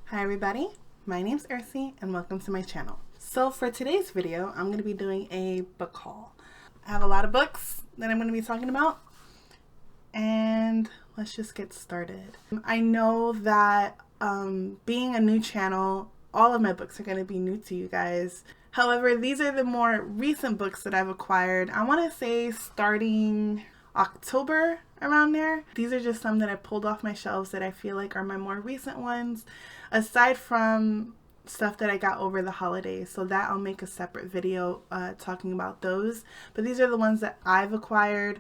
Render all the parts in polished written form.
Hi everybody, my name's Ercy and welcome to my channel. So for today's video, I'm going to be doing a book haul. I have a lot of books that I'm going to be talking about and let's just get started. I know that being a new channel, all of my books are going to be new to you guys. However, these are the more recent books that I've acquired. I want to say starting October, around there. These are just some that I pulled off my shelves that I feel like are my more recent ones, aside from stuff that I got over the holidays. So that I'll make a separate video talking about those. But these are the ones that I've acquired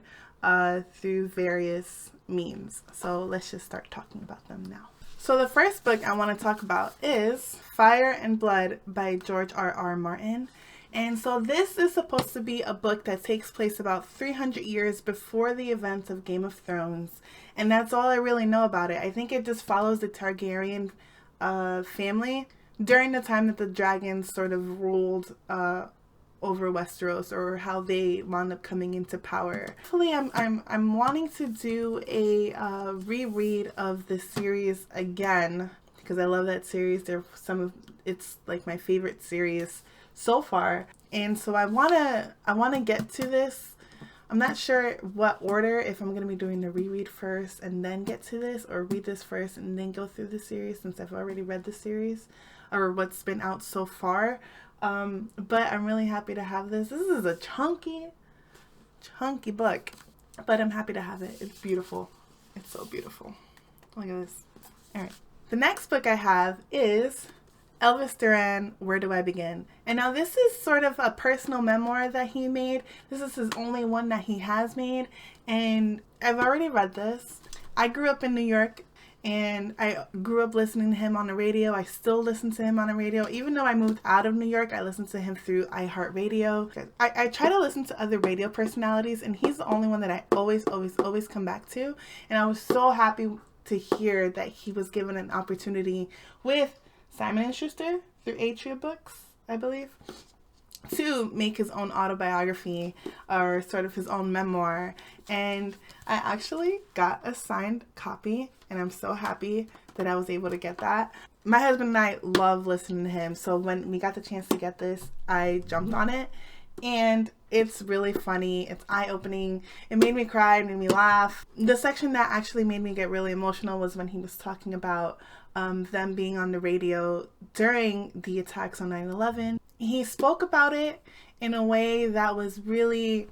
through various means. So let's just start talking about them now. So the first book I want to talk about is Fire and Blood by George R.R. Martin. And so this is supposed to be a book that takes place about 300 years before the events of Game of Thrones. And that's all I really know about it. I think it just follows the Targaryen family during the time that the dragons sort of ruled over Westeros, or how they wound up coming into power. Hopefully I'm wanting to do a reread of the series again, because I love that series. It's like my favorite series so far, and so I wanna get to this. I'm not sure what order, if I'm gonna be doing the reread first and then get to this, or read this first and then go through the series, since I've already read the series or what's been out so far. But I'm really happy to have this. This is a chunky book, but I'm happy to have it. It's beautiful. It's so beautiful. Look at this. All right. The next book I have is Elvis Duran, Where Do I Begin? And now this is sort of a personal memoir that he made. This is his only one that he has made, and I've already read this. I grew up in New York, and I grew up listening to him on the radio. I still listen to him on the radio. Even though I moved out of New York, I listen to him through iHeartRadio. I try to listen to other radio personalities, and he's the only one that I always come back to. And I was so happy to hear that he was given an opportunity with Simon & Schuster through Atria Books, I believe, to make his own autobiography, or sort of his own memoir. And I actually got a signed copy, and I'm so happy that I was able to get that. My husband and I love listening to him, so when we got the chance to get this, I jumped on it. And it's really funny. It's eye-opening. It made me cry, it made me laugh. The section that actually made me get really emotional was when he was talking about them being on the radio during the attacks on 9/11. He spoke about it in a way that was really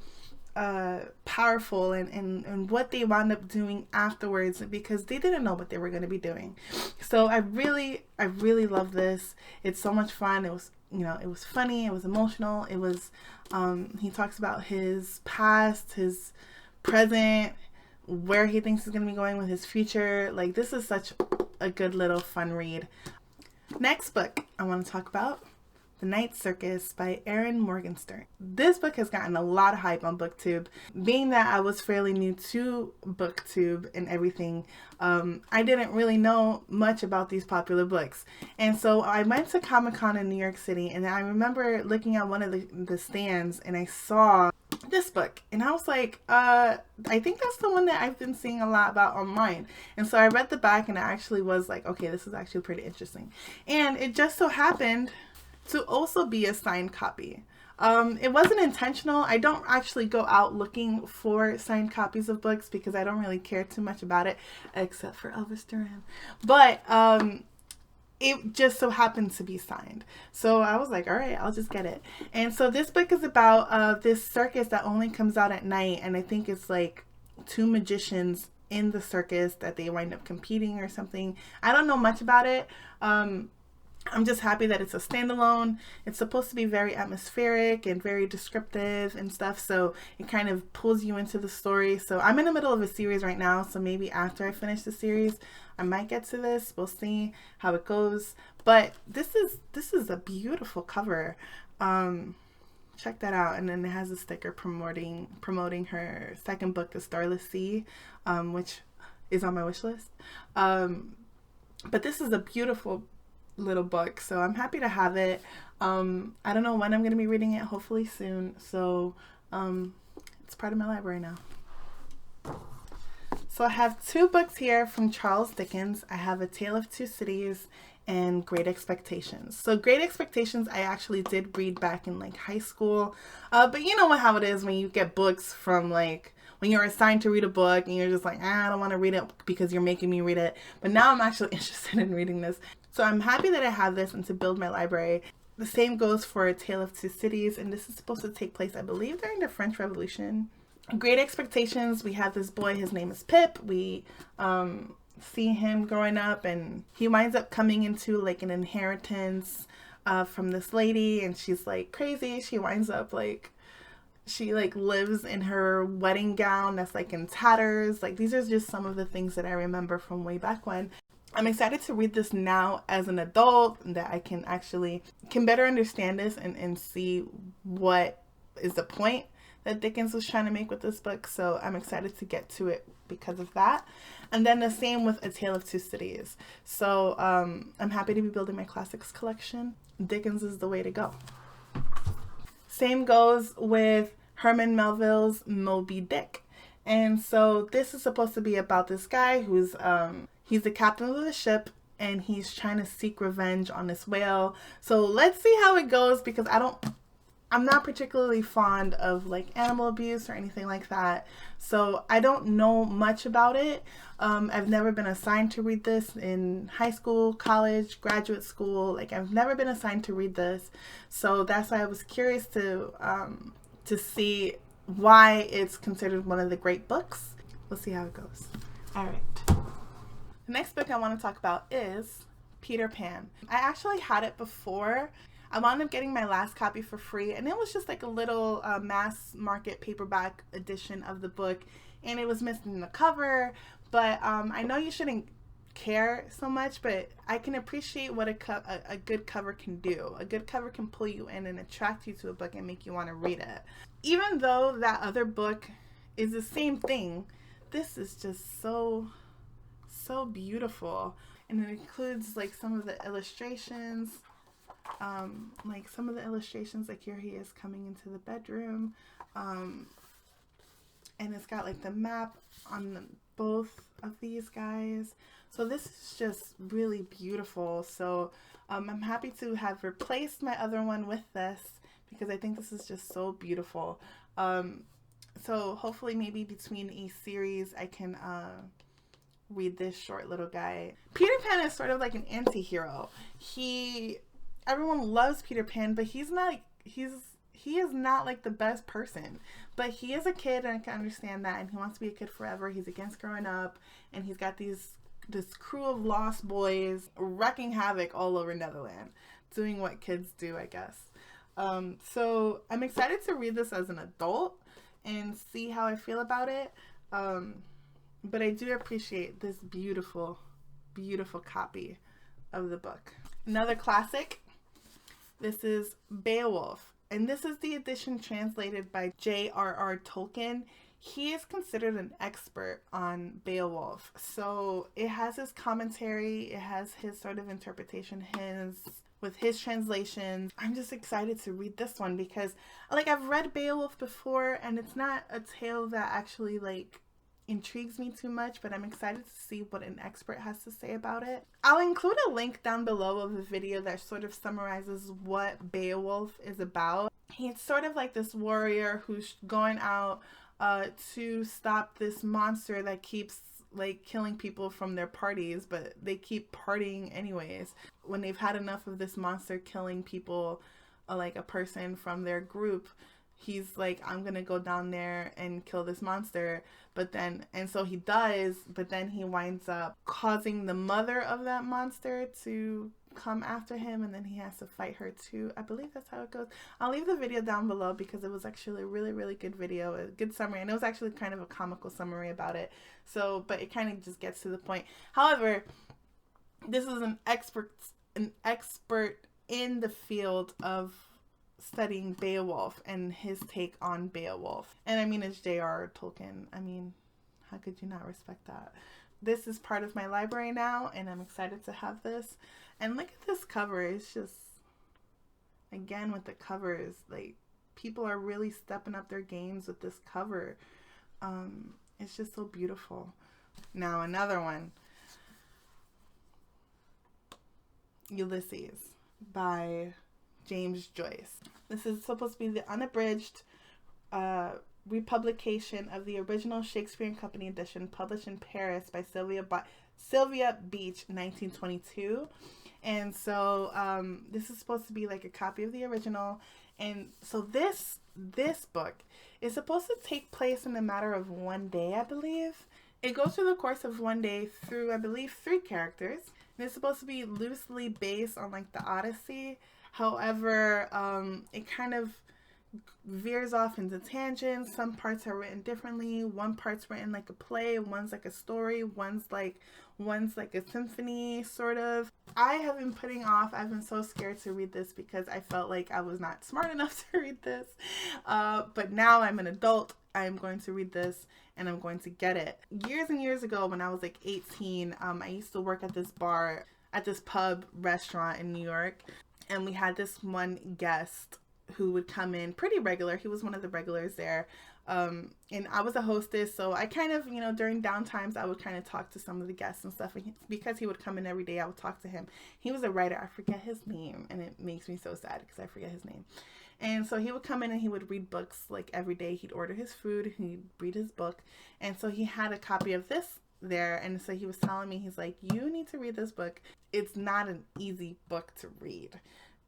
powerful, and what they wound up doing afterwards, because they didn't know what they were going to be doing. So I really love this. It's so much fun. It was, it was funny, it was emotional, it was he talks about his past, his present, where he thinks he's going to be going with his future. Like, this is such a good little fun read. Next book I want to talk about, The Night Circus by Erin Morgenstern. This book has gotten a lot of hype on BookTube. Being that I was fairly new to BookTube and everything, I didn't really know much about these popular books. And so I went to Comic-Con in New York City, and I remember looking at one of the stands, and I saw this book, and I was like, I think that's the one that I've been seeing a lot about online. And so I read the back, and I actually was like, okay, this is actually pretty interesting. And it just so happened to also be a signed copy. It wasn't intentional. I don't actually go out looking for signed copies of books, because I don't really care too much about it, except for Elvis Duran. But it just so happened to be signed. So I was like, all right, I'll just get it. And so this book is about this circus that only comes out at night. And I think it's like two magicians in the circus that they wind up competing or something. I don't know much about it. I'm just happy that it's a standalone. It's supposed to be very atmospheric and very descriptive and stuff, so it kind of pulls you into the story. So I'm in the middle of a series right now, so maybe after I finish the series, I might get to this. We'll see how it goes. But this is a beautiful cover. Check that out. And then it has a sticker promoting her second book, The Starless Sea, which is on my wish list. But this is a beautiful little book, so I'm happy to have it. I don't know when I'm going to be reading it, hopefully soon. So it's part of my library now. So I have two books here from Charles Dickens. I have A Tale of Two Cities and Great Expectations. So Great Expectations I actually did read back in like high school. But you know how it is when you get books from like when you're assigned to read a book and you're just like, I don't want to read it because you're making me read it. But now I'm actually interested in reading this. So I'm happy that I have this and to build my library. The same goes for A Tale of Two Cities, and this is supposed to take place, I believe, during the French Revolution. Great Expectations, we have this boy, his name is Pip. We see him growing up, and he winds up coming into like an inheritance from this lady, and she's like crazy. She winds up like, she like lives in her wedding gown that's like in tatters. Like these are just some of the things that I remember from way back when. I'm excited to read this now as an adult, that I can better understand this and see what is the point that Dickens was trying to make with this book. So I'm excited to get to it because of that. And then the same with A Tale of Two Cities. So I'm happy to be building my classics collection. Dickens is the way to go. Same goes with Herman Melville's Moby Dick. And so this is supposed to be about this guy who's he's the captain of the ship, and he's trying to seek revenge on this whale. So let's see how it goes, because I'm not particularly fond of like animal abuse or anything like that. So I don't know much about it. I've never been assigned to read this in high school, college, graduate school. Like I've never been assigned to read this. So that's why I was curious to see why it's considered one of the great books. We'll see how it goes. All right. The next book I want to talk about is Peter Pan. I actually had it before. I wound up getting my last copy for free, and it was just like a little mass market paperback edition of the book, and it was missing the cover. But I know you shouldn't care so much, but I can appreciate what a good cover can do. A good cover can pull you in and attract you to a book and make you want to read it. Even though that other book is the same thing, this is just so beautiful, and it includes like some of the illustrations, like here he is coming into the bedroom, and it's got like the map on both of these guys. So this is just really beautiful. So I'm happy to have replaced my other one with this, because I think this is just so beautiful. So hopefully maybe between a series I can read this short little guy. Peter Pan is sort of like an anti-hero. Everyone loves Peter Pan, but he is not like the best person. But he is a kid, and I can understand that, and he wants to be a kid forever. He's against growing up, and he's got this crew of lost boys wrecking havoc all over Netherland, doing what kids do, I guess. So I'm excited to read this as an adult and see how I feel about it. But I do appreciate this beautiful, beautiful copy of the book. Another classic. This is Beowulf, and this is the edition translated by J.R.R. Tolkien. He is considered an expert on Beowulf. So it has his commentary, it has his sort of interpretation, with his translations. I'm just excited to read this one because like I've read Beowulf before, and it's not a tale that actually like intrigues me too much, but I'm excited to see what an expert has to say about it. I'll include a link down below of a video that sort of summarizes what Beowulf is about. He's sort of like this warrior who's going out to stop this monster that keeps like killing people from their parties, but they keep partying anyways. When they've had enough of this monster killing people, like a person from their group, he's like, I'm gonna go down there and kill this monster. And so he does, but then he winds up causing the mother of that monster to come after him, and then he has to fight her too. I believe that's how it goes. I'll leave the video down below because it was actually a really, really good video, a good summary, and it was actually kind of a comical summary about it. So, but it kind of just gets to the point. However, this is an expert in the field of studying Beowulf and his take on Beowulf. And I mean, it's J.R.R. Tolkien. I mean, how could you not respect that? This is part of my library now, and I'm excited to have this. And look at this cover. It's just, again, with the covers, like, people are really stepping up their games with this cover. It's just so beautiful. Now another one. Ulysses by James Joyce. This is supposed to be the unabridged republication of the original Shakespeare and Company edition published in Paris by Sylvia Beach, 1922. And so this is supposed to be like a copy of the original. And so this book is supposed to take place in a matter of one day, I believe. It goes through the course of one day through, I believe, 3 characters. And it's supposed to be loosely based on like the Odyssey. However, it kind of veers off into tangents. Some parts are written differently. One part's written like a play, one's like a story, one's like a symphony sort of. I have been putting off, I've been so scared to read this because I felt like I was not smart enough to read this. But now I'm an adult, I'm going to read this and I'm going to get it. Years and years ago when I was like 18, I used to work at this bar, at this pub restaurant in New York. And we had this one guest who would come in pretty regular. He was one of the regulars there. And I was a hostess, so I kind of, during downtimes, I would kind of talk to some of the guests and stuff. And because he would come in every day, I would talk to him. He was a writer. I forget his name, and it makes me so sad because I forget his name. And so he would come in and he would read books like every day. He'd order his food, he'd read his book. And so he had a copy of this there. And so he was telling me, he's like, you need to read this book. It's not an easy book to read.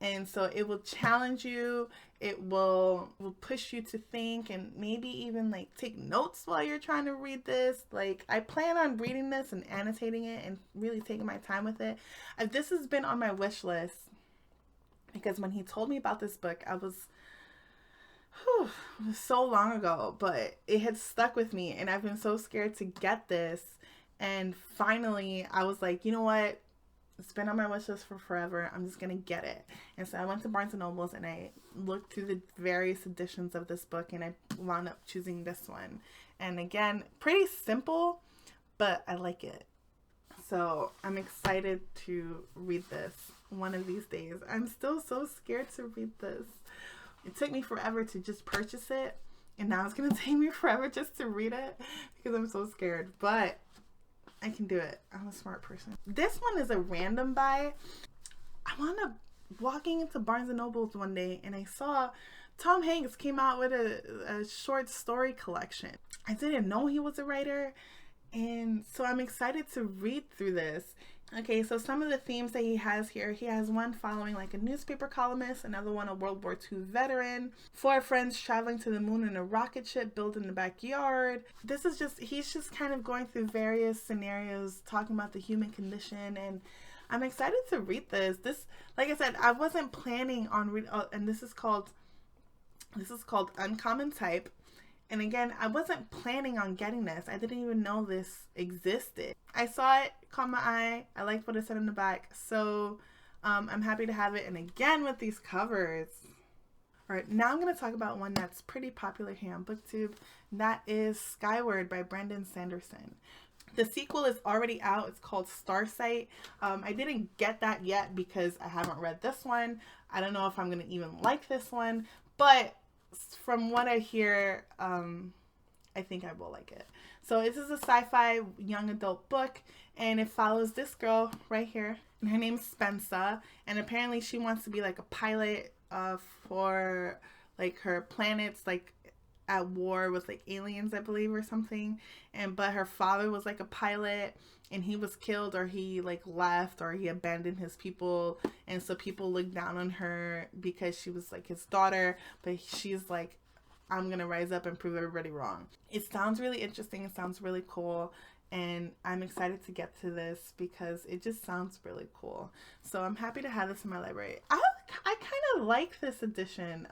And so it will challenge you, it will push you to think and maybe even like take notes while you're trying to read this. Like, I plan on reading this and annotating it and really taking my time with it. This has been on my wish list because when he told me about this book, it was so long ago, but it had stuck with me and I've been so scared to get this. And finally I was like, you know what? It's been on my wish list for forever. I'm just going to get it. And so I went to Barnes & Noble's and I looked through the various editions of this book and I wound up choosing this one. And again, pretty simple, but I like it. So I'm excited to read this one of these days. I'm still so scared to read this. It took me forever to just purchase it. And now it's going to take me forever just to read it because I'm so scared. But I can do it. I'm a smart person. This one is a random buy. I wound up walking into Barnes & Noble's one day and I saw Tom Hanks came out with a short story collection. I didn't know he was a writer, and so I'm excited to read through this. Okay, so some of the themes that he has here, he has one following like a newspaper columnist, another one a World War II veteran, 4 friends traveling to the moon in a rocket ship built in the backyard. He's just kind of going through various scenarios, talking about the human condition, and I'm excited to read this. This, like I said, I wasn't planning on reading, and this is called Uncommon Type. And again, I wasn't planning on getting this. I didn't even know this existed. I saw it, caught my eye. I liked what it said in the back. So I'm happy to have it. And again, with these covers. All right, now I'm going to talk about one that's pretty popular here on BookTube. That is Skyward by Brandon Sanderson. The sequel is already out. It's called Starsight. I didn't get that yet because I haven't read this one. I don't know if I'm going to even like this one. But from what I hear, I think I will like it. So this is a sci-fi young adult book, and it follows this girl right here, and her name's Spencer, and apparently she wants to be like a pilot for like her planet's like at war with like aliens, I believe, or something. But her father was like a pilot and he was killed, or he like left, or he abandoned his people, and so people looked down on her because she was like his daughter, but she's like, I'm gonna rise up and prove everybody wrong. It sounds really interesting. It sounds really cool, and I'm excited to get to this because it just sounds really cool. So I'm happy to have this in my library. I kind of like this edition.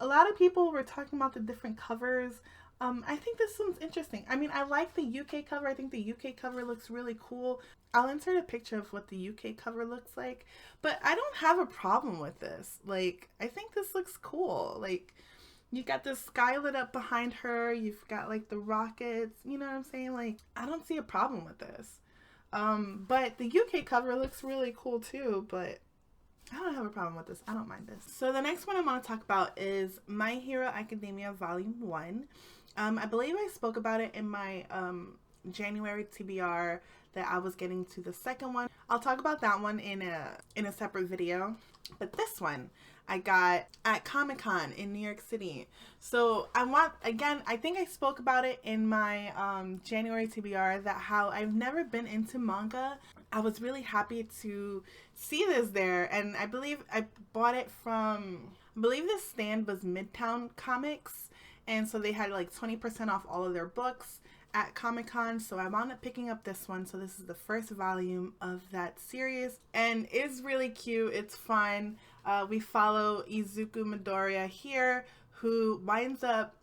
A lot of people were talking about the different covers. I think this one's interesting. I mean, I like the UK cover. I think the UK cover looks really cool. I'll insert a picture of what the UK cover looks like, but I don't have a problem with this. Like, I think this looks cool. Like, you got the sky lit up behind her. You've got like the rockets. You know what I'm saying? Like, I don't see a problem with this. But the UK cover looks really cool too, but I don't have a problem with this. I don't mind this. So the next one I want to talk about is My Hero Academia Volume 1. I believe I spoke about it in my January TBR that I was getting to the second one. I'll talk about that one in a separate video. But this one I got at Comic-Con in New York City. So I think I spoke about it in my January TBR, that how I've never been into manga. I was really happy to see this there, and I believe I bought it from, I believe the stand was Midtown Comics, and so they had like 20% off all of their books at Comic-Con. So I wound up picking up this one. So this is the first volume of that series, and it's really cute. It's fun. We follow Izuku Midoriya here, who winds up,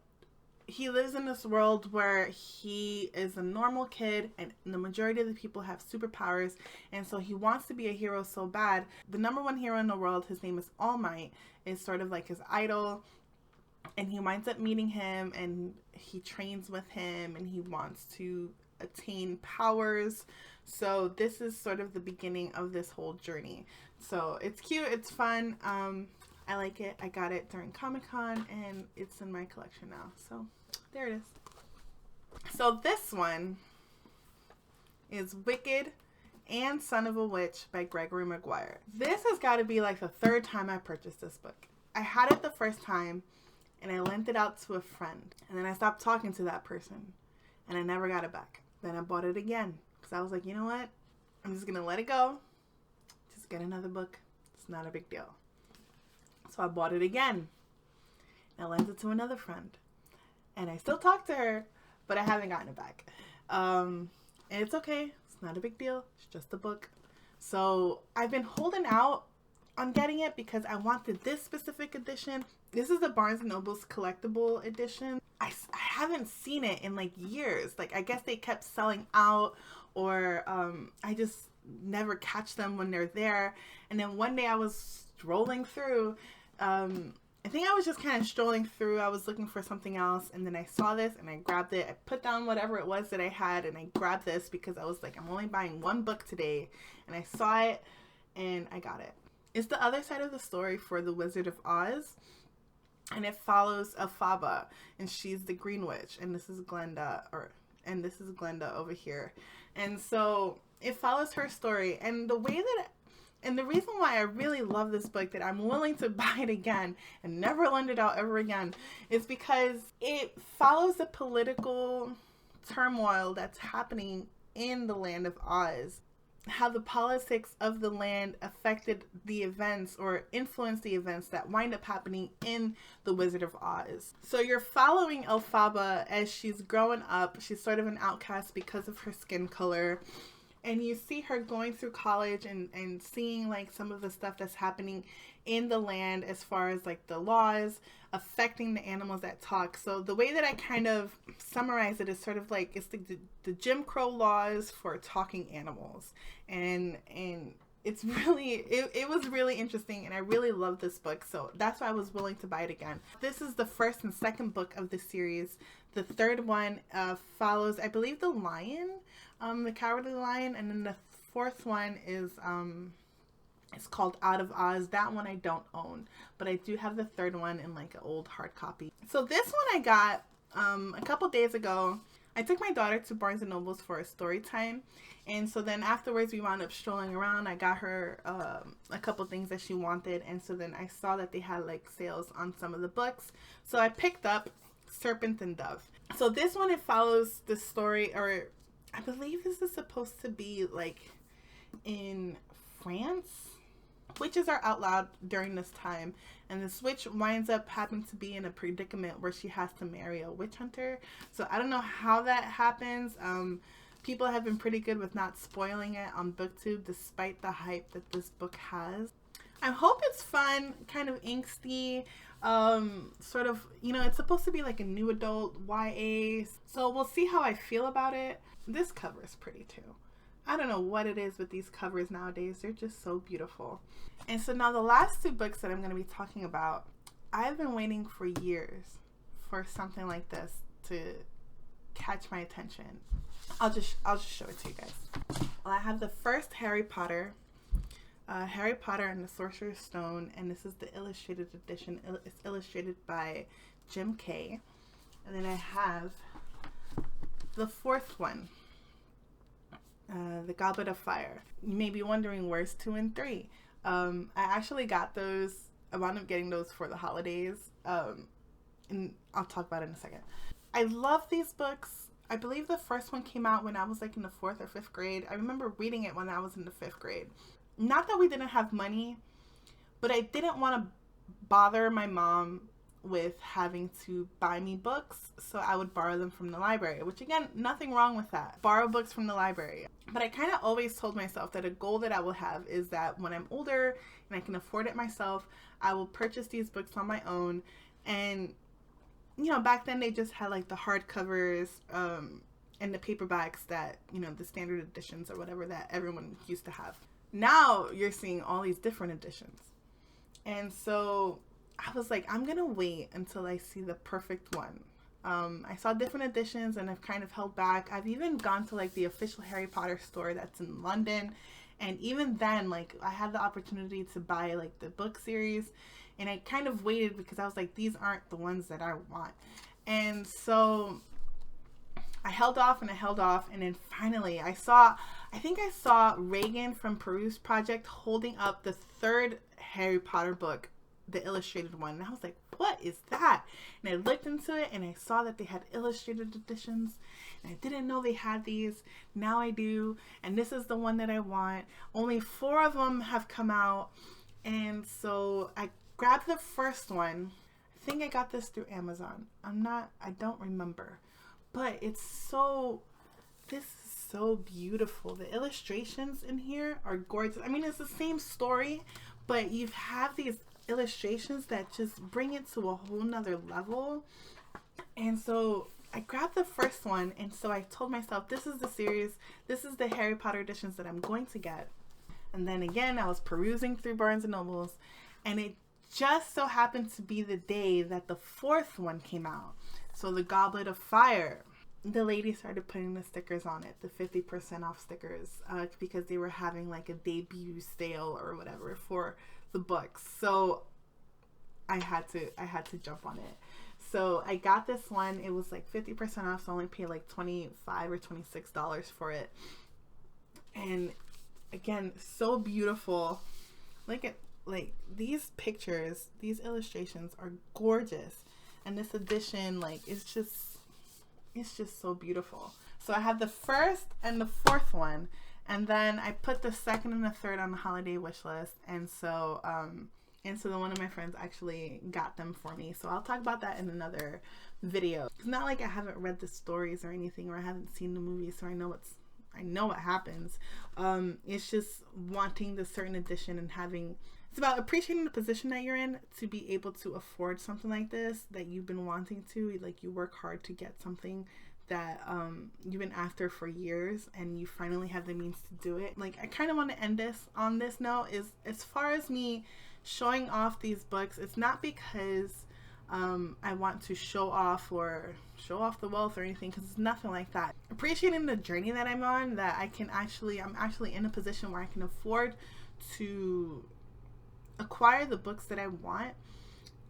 he lives in this world where he is a normal kid and the majority of the people have superpowers, and so he wants to be a hero so bad. The number one hero in the world, his name is All Might, is sort of like his idol. And he winds up meeting him, and he trains with him, and he wants to attain powers. So this is sort of the beginning of this whole journey. So it's cute, it's fun. I like it. I got it during Comic-Con, and it's in my collection now. So there it is. So this one is Wicked and Son of a Witch by Gregory Maguire. This has got to be like the third time I purchased this book. I had it the first time, and I lent it out to a friend, and then I stopped talking to that person, and I never got it back. Then I bought it again, because I was like, you know what? I'm just going to let it go. Just get another book. It's not a big deal. So I bought it again. And I lent it to another friend. And I still talk to her, but I haven't gotten it back. And it's okay. It's not a big deal. It's just a book. So I've been holding out on getting it because I wanted this specific edition. This is the Barnes & Noble's collectible edition. I haven't seen it in like years. Like, I guess they kept selling out, or I just never catch them when they're there. And then one day I was strolling through, I think I was just kind of strolling through. I was looking for something else, and then I saw this and I grabbed it. I put down whatever it was that I had, and I grabbed this because I was like, I'm only buying one book today. And I saw it and I got it. It's the other side of the story for The Wizard of Oz, and it follows Elphaba, and she's the Green Witch, and this is Glenda, over here. And so it follows her story, and the reason why I really love this book, that I'm willing to buy it again and never lend it out ever again, is because it follows the political turmoil that's happening in the land of Oz. How the politics of the land affected the events, or influenced the events that wind up happening in The Wizard of Oz. So you're following Elphaba as she's growing up. She's sort of an outcast because of her skin color. And you see her going through college and seeing like some of the stuff that's happening in the land as far as like the laws affecting the animals that talk. So the way that I kind of summarize it is sort of like it's the Jim Crow laws for talking animals. And it's really, it was really interesting, and I really love this book. So that's why I was willing to buy it again. This is the first and second book of the series. The third one follows, I believe, the Lion, the Cowardly Lion, and then the fourth one is it's called Out of Oz. That one I don't own, but I do have the third one in like an old hard copy. So this one I got a couple days ago. I took my daughter to Barnes & Noble's for a story time, and so then afterwards we wound up strolling around. I got her a couple things that she wanted, and so then I saw that they had like sales on some of the books, so I picked up Serpent and Dove. So this one, it follows the story, or I believe this is supposed to be like in France. Witches are outlawed during this time, and this witch winds up having to be in a predicament where she has to marry a witch hunter. So I don't know how that happens. People have been pretty good with not spoiling it on BookTube, despite the hype that this book has. I hope it's fun, kind of angsty, sort of, you know, it's supposed to be like a new adult YA. So we'll see how I feel about it. This cover is pretty too. I don't know what it is with these covers nowadays. They're just so beautiful. And so now the last two books that I'm going to be talking about, I've been waiting for years for something like this to catch my attention. I'll just show it to you guys. Well, I have the first Harry Potter and the Sorcerer's Stone, and this is the illustrated edition. It's illustrated by Jim Kay. And then I have the fourth one, The Goblet of Fire. You may be wondering, where's 2 and 3? I actually got those. I wound up getting those for the holidays. And I'll talk about it in a second. I love these books. I believe the first one came out when I was like in the 4th or 5th grade. I remember reading it when I was in the 5th grade. Not that we didn't have money, but I didn't want to bother my mom with having to buy me books, so I would borrow them from the library, which again, nothing wrong with that. Borrow books from the library. But I kind of always told myself that a goal that I will have is that when I'm older and I can afford it myself, I will purchase these books on my own. And you know, back then they just had like the hardcovers and the paperbacks that, you know, the standard editions or whatever that everyone used to have. Now you're seeing all these different editions. And so I was like, I'm going to wait until I see the perfect one. I saw different editions and I've kind of held back. I've even gone to like the official Harry Potter store that's in London. And even then, like, I had the opportunity to buy like the book series, and I kind of waited because I was like, these aren't the ones that I want. And so I held off and I held off. And then finally I think I saw Reagan from Peruse Project holding up the 3rd Harry Potter book, the illustrated one. And I was like, what is that? And I looked into it and I saw that they had illustrated editions. And I didn't know they had these. Now I do. And this is the one that I want. Only 4 of them have come out. And so I grabbed the first one. I think I got this through Amazon. I don't remember. But this is so beautiful. The illustrations in here are gorgeous. I mean, it's the same story, but you have these illustrations that just bring it to a whole nother level. And so I grabbed the first one, and so I told myself, this is the series, this is the Harry Potter editions that I'm going to get. And then again, I was perusing through Barnes & Nobles, and it just so happened to be the day that the 4th one came out. So the Goblet of Fire. The lady started putting the stickers on it, the 50% off stickers, because they were having like a debut sale or whatever for the books. So I had to jump on it. So I got this one. It was like 50% off, so I only paid like $25 or $26 for it. And again, so beautiful. Look at like these pictures, these illustrations are gorgeous. And this edition, like, it's just so beautiful. So I have the 1st and the 4th one, and then I put the 2nd and the 3rd on the holiday wish list. And so one of my friends actually got them for me. So I'll talk about that in another video. It's not like I haven't read the stories or anything, or I haven't seen the movies, so I know what happens. It's just wanting the certain edition and it's about appreciating the position that you're in to be able to afford something like this that you've been wanting to. Like, you work hard to get something that you've been after for years, and you finally have the means to do it. Like, I kind of want to end this on this note. Is as far as me showing off these books, it's not because I want to show off the wealth or anything, because it's nothing like that. Appreciating the journey that I'm on, that I'm actually in a position where I can afford to acquire the books that I want,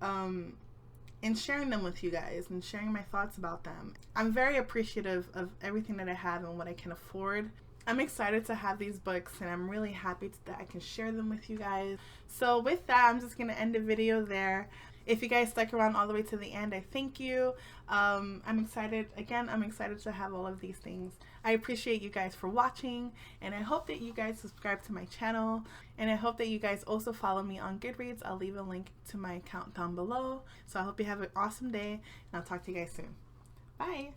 and sharing them with you guys and sharing my thoughts about them. I'm very appreciative of everything that I have and what I can afford. I'm excited to have these books, and I'm really happy that I can share them with you guys. So with that, I'm just going to end the video there. If you guys stuck around all the way to the end, I thank you. I'm excited to have all of these things. I appreciate you guys for watching, and I hope that you guys subscribe to my channel, and I hope that you guys also follow me on Goodreads. I'll leave a link to my account down below. So I hope you have an awesome day, and I'll talk to you guys soon. Bye!